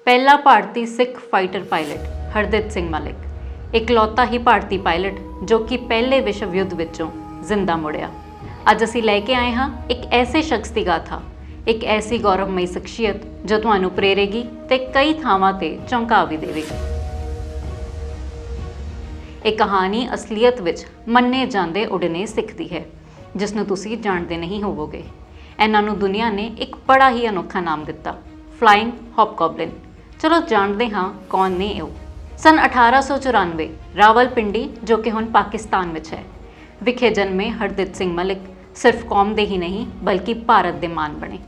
पहला भारतीय Sikh fighter pilot Hardeep Singh Malik इकलौता ही भारतीय पायलट जो कि पहले विश्व युद्ध विचों जिंदा मुड़िया। अज असीं लैके आए हाँ एक ऐसे शख्स की गाथा, एक ऐसी गौरवमयी शख्सियत जो तुहानूं प्रेरेगी ते कई थावां ते चौंका भी देवेगी। एक कहानी असलीयत विच मन्ने जांदे उड़ने सिख दी है जिसनूं तुसीं जाणदे नहीं होवोगे। इन्हां नूं दुनिया ने एक बड़ा ही अनोखा नाम दिता, फ्लाइंग हॉबगॉबलिन। चलो जानते हाँ कौन ने वो। सन 1894 रावलपिंडी जो कि हुण पाकिस्तान विच है विखे जन्मे हरदीप सिंह मलिक सिर्फ कौम दे ही नहीं बल्कि भारत दे मान बने।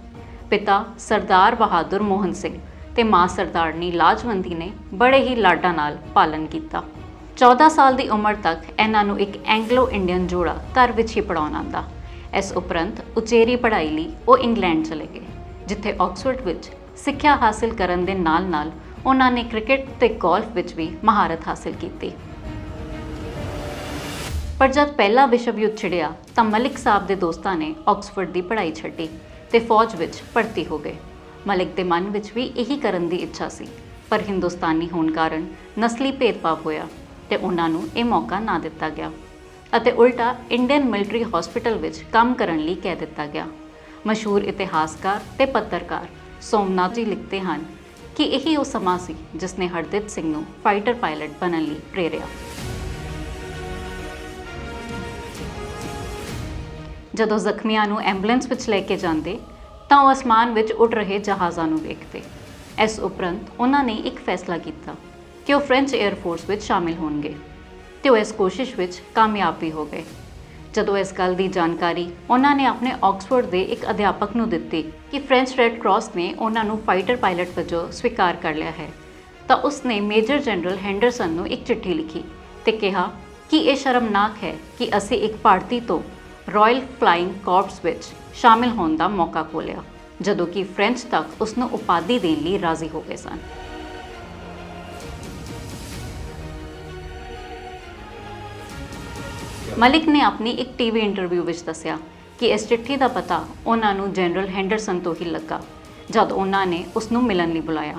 पिता सरदार बहादुर मोहन सिंह ते माँ सरदारनी लाजवंती ने बड़े ही लाडा नाल पालन किया। 14 साल की उम्र तक इन्हां नूं एक एंगलो इंडियन जोड़ा घर विच ही पढ़ाउण आंदा। इस उपरंत उचेरी पढ़ाई लई वो इंग्लैंड चले गए जिथे ऑक्सफोर्ड विच सिक्ख्या हासिल करन दे नाल-नाल उन्हां ने क्रिकेट ते गोल्फ विच भी महारत हासिल की। पर जब पहला विश्व युद्ध छिड़िया तो मलिक साहब के दोस्तों ने ऑक्सफोर्ड की पढ़ाई छड्डी ते फौज विच भर्ती हो गए। मलिक के मन विच भी यही करन दी इच्छा सी, पर हिंदुस्तानी होने कारण नस्ली भेदभाव होया ते उन्हां नूं ये मौका ना दिता गया अते उल्टा इंडियन मिलिटरी हॉस्पिटल विच काम करन लई कह दिता गया। मशहूर इतिहासकार ते पत्रकार सोमनाथ जी लिखते हैं कि यही वो समा सी जिसने हरदीप सिंह नूं फाइटर पायलट बनन लई प्रेरिया। जदों ਜ਼ਖਮੀਆਂ ਨੂੰ ਐਂਬੂਲੈਂਸ ਵਿੱਚ ਲੈ ਕੇ ਜਾਂਦੇ ਤਾਂ ਉਹ ਅਸਮਾਨ ਵਿੱਚ ਉੱਡ ਰਹੇ ਜਹਾਜ਼ਾਂ ਨੂੰ ਵੇਖਦੇ। ਇਸ ਉਪਰੰਤ ਉਹਨਾਂ ਨੇ ਇੱਕ ਫੈਸਲਾ ਕੀਤਾ ਕਿ ਉਹ ਫ੍ਰੈਂਚ 에ਅਰਫੋਰਸ ਵਿੱਚ ਸ਼ਾਮਿਲ ਹੋਣਗੇ ਤੇ ਉਹ ਇਸ ਕੋਸ਼ਿਸ਼ ਵਿੱਚ ਕਾਮਯਾਬ ਵੀ ਹੋ ਗਏ। ਜਦੋਂ ਇਸ ਗੱਲ ਦੀ ਜਾਣਕਾਰੀ ਉਹਨਾਂ ਨੇ ਆਪਣੇ ਆਕਸਫੋਰਡ ਦੇ ਇੱਕ ਅਧਿਆਪਕ ਨੂੰ ਦਿੱਤੀ ਕਿ ਫ੍ਰੈਂਚ ਰੈੱਡ ਕਰਾਸ ਨੇ ਉਹਨਾਂ ਨੂੰ ਫਾਈਟਰ ਪਾਇਲਟ ਵਜੋਂ ਸਵੀਕਾਰ ਕਰ ਲਿਆ ਹੈ ਤਾਂ ਉਸਨੇ ਮੇਜਰ ਜਨਰਲ ਹੈਂਡਰਸਨ ਨੂੰ ਇੱਕ ਚਿੱਠੀ ਲਿਖੀ ਤੇ ਕਿਹਾ ਕਿ ਇਹ ਸ਼ਰਮਨਾਕ ਹੈ ਕਿ ਅਸੀਂ ਇੱਕ ਭਾਰਤੀ ਤੋਂ ਰਾਇਲ ਫਲਾइंग ਕਾਰਪਸ ਵਿੱਚ ਸ਼ਾਮਿਲ ਹੋਣ ਦਾ ਮੌਕਾ ਖੋਲਿਆ ਜਦੋਂ ਕਿ ਫ੍ਰੈਂਚ ਤੱਕ ਉਸ ਨੂੰ ਉਪਾਧੀ ਦੇਣ ਲਈ ਰਾਜ਼ੀ ਹੋ ਗਏ ਸਨ। ਮਲਿਕ ਨੇ ਆਪਣੀ ਇੱਕ ਟੀਵੀ ਇੰਟਰਵਿਊ ਵਿੱਚ ਦੱਸਿਆ ਕਿ ਇਸ ਚਿੱਠੀ ਦਾ ਪਤਾ ਉਹਨਾਂ ਨੂੰ ਜਨਰਲ ਹੈਂਡਰਸਨ ਤੋਂ ਹੀ ਲੱਗਾ ਜਦ ਉਹਨਾਂ ਨੇ ਉਸ ਨੂੰ ਮਿਲਣ ਲਈ ਬੁਲਾਇਆ।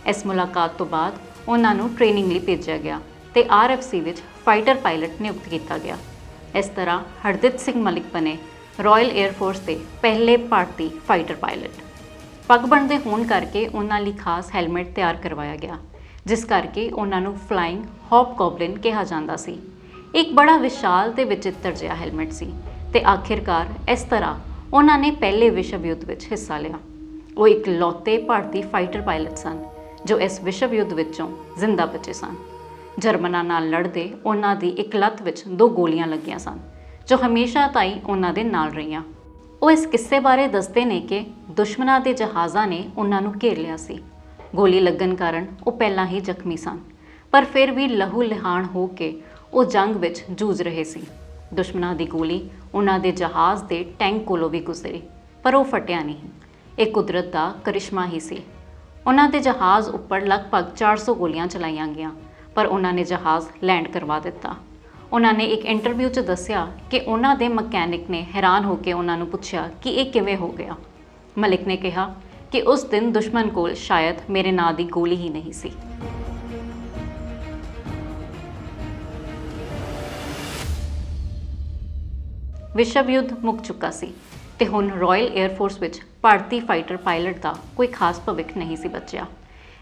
ਇਸ ਮੁਲਾਕਾਤ ਤੋਂ ਬਾਅਦ ਉਹਨਾਂ ਨੂੰ ਟ੍ਰੇਨਿੰਗ ਲਈ ਭੇਜਿਆ ਗਿਆ ਤੇ RFC ਵਿੱਚ ਫਾਈਟਰ ਪਾਇਲਟ ਨਿਯੁਕਤ ਕੀਤਾ ਗਿਆ। इस तरह हरदीप सिंह मलिक बने रॉयल एयरफोर्स के पहले भारतीय फाइटर पायलट। पग बनते होने करके उन्हां लई खास हैलमेट तैयार करवाया गया जिस करके उन्हां नूं फ्लाइंग हॉबगॉबलिन कहा जाता सी। एक बड़ा विशाल ते विचित्र जिहा हैलमेट सी ते आखिरकार इस तरह उन्हां ने पहले विश्व युद्ध विच हिस्सा लिया। वो इकलौते भारतीय फाइटर पायलट सन जो इस विश्व युद्ध विचों जिंदा बचे सन। जर्मनां नाल लड़दे उन्हां दी एक लत्त विच 2 गोलियां लगियां सन जो हमेशा ताईं उन्हां दे नाल रहियां। वो इस किस्से बारे दसदे ने कि दुश्मनां दे जहाज़ां ने उन्हां नूं घेर लिया सी। गोली लगन कारण वो पहलां ही जख्मी सन पर फिर भी लहू लिहान हो के वो जंग विच जूझ रहे सी। दुश्मनां दी गोली उन्हां दे जहाज़ दे टैंक कोलों भी गुजरी पर वो फटिया नहीं। एक कुदरत दा करिश्मा ही सी। उन्हां दे जहाज़ उपर लगभग 400 गोलियां चलाईयां गईयां पर उन्होंने जहाज़ लैंड करवा दिता। उन्होंने एक इंटरव्यू च दस्या कि उन्होंने दे मकैनिक ने हैरान होकर उन्होंने पूछा कि ये किवें हो गया। मलिक ने कहा कि उस दिन दुश्मन कोल शायद मेरे नां दी गोली ही नहीं सी। विश्व युद्ध मुक चुका सी ते हुण रॉयल एयरफोर्स विच भारतीय फाइटर पायलट का कोई खास भविख नहीं सी बचिया।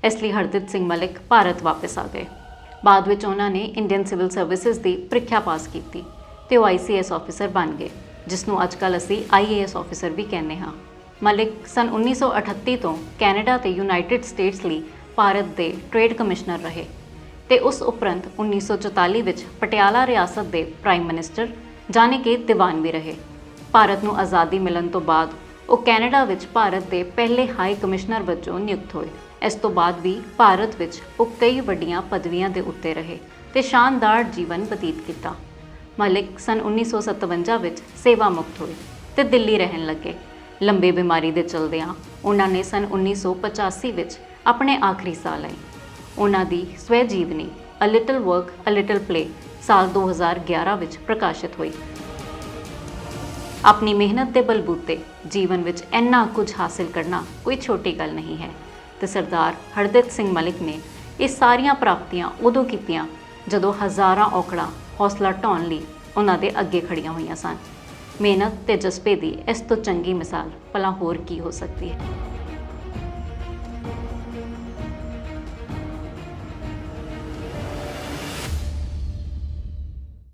इसलिए हरदीप सिंह मलिक भारत वापस आ गए। बाद विच उन्होंने इंडियन सिविल सर्विसिज की प्रीख्या पास की ते वो ICS ऑफिसर बन गए जिसनों अजकल असी IAS ऑफिसर भी कहने हाँ। मलिक सन 1938 तो कैनेडा ते यूनाइटेड स्टेट्स ਲਈ भारत के ट्रेड कमिश्नर रहे ते उस उपरंत 1944 विच पटियाला रियासत के प्राइम मिनिस्टर जाने के दीवान भी रहे। भारत नूं आज़ादी मिलन तो बाद वो कैनेडा विच भारत के पहले हाई कमिश्नर वजों नियुक्त होए। इस तो बाद भी भारत विच वो कई वड्डियां पदवियां दे उत्ते रहे ते शानदार जीवन बतीत किया। मलिक सन 1957 विच सेवा मुक्त होए ते दिल्ली रहन लगे। लंबे बीमारी दे चलदियां उन्होंने सन 1985 विच अपने आखिरी साल आए। उन्हां दी स्वै जीवनी a little work a little play साल 2011 विच प्रकाशित हुई। अपनी मेहनत के बलबूते जीवन विच इन्ना कुछ हासिल करना कोई छोटी गल नहीं है ਤੇ ਸਰਦਾਰ ਹਰਦਿਤ ਸਿੰਘ ਮਲਿਕ ਨੇ ਇਹ ਸਾਰੀਆਂ ਪ੍ਰਾਪਤੀਆਂ ਉਦੋਂ ਕੀਤੀਆਂ ਜਦੋਂ ਹਜ਼ਾਰਾਂ ਔਕੜਾਂ ਹੌਸਲਾ ਢਾਉਣ ਲਈ ਉਹਨਾਂ ਦੇ ਅੱਗੇ ਖੜੀਆਂ ਹੋਈਆਂ ਸਨ। ਮਿਹਨਤ ਤੇ ਜਜ਼ਬੇ ਦੀ ਇਸ ਤੋਂ ਚੰਗੀ ਮਿਸਾਲ ਭਲਾ ਹੋਰ ਕੀ ਹੋ ਸਕਦੀ ਹੈ।